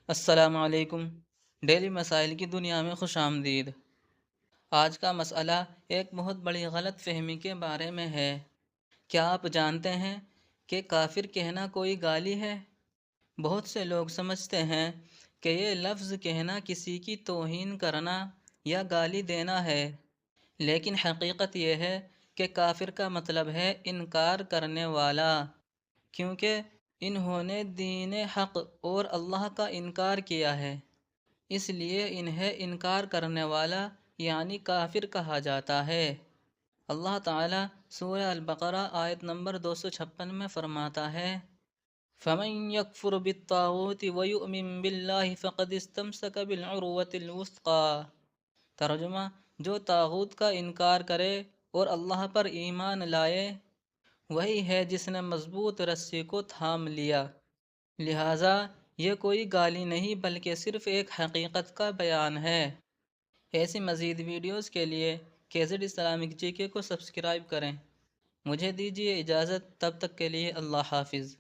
السلام علیکم۔ ڈیلی مسائل کی دنیا میں خوش آمدید۔ آج کا مسئلہ ایک بہت بڑی غلط فہمی کے بارے میں ہے۔ کیا آپ جانتے ہیں کہ کافر کہنا کوئی گالی ہے؟ بہت سے لوگ سمجھتے ہیں کہ یہ لفظ کہنا کسی کی توہین کرنا یا گالی دینا ہے، لیکن حقیقت یہ ہے کہ کافر کا مطلب ہے انکار کرنے والا، کیونکہ انہوں نے دین حق اور اللہ کا انکار کیا ہے، اس لیے انہیں انکار کرنے والا یعنی کافر کہا جاتا ہے۔ اللہ تعالیٰ سورہ البقرہ آیت نمبر 256 میں فرماتا ہے: فَمَن يَكْفُرْ بِالطَّاغُوتِ وَيُؤْمِن بِاللَّهِ فَقَدِ اسْتَمْسَكَ بِالْعُرْوَةِ الْوُثْقَىٰ۔ ترجمہ: جو طاغوت کا انکار کرے اور اللہ پر ایمان لائے، وہی ہے جس نے مضبوط رسی کو تھام لیا۔ لہٰذا یہ کوئی گالی نہیں بلکہ صرف ایک حقیقت کا بیان ہے۔ ایسی مزید ویڈیوز کے لیے KZ اسلامک GK کو سبسکرائب کریں۔ مجھے دیجیے اجازت، تب تک کے لیے اللہ حافظ۔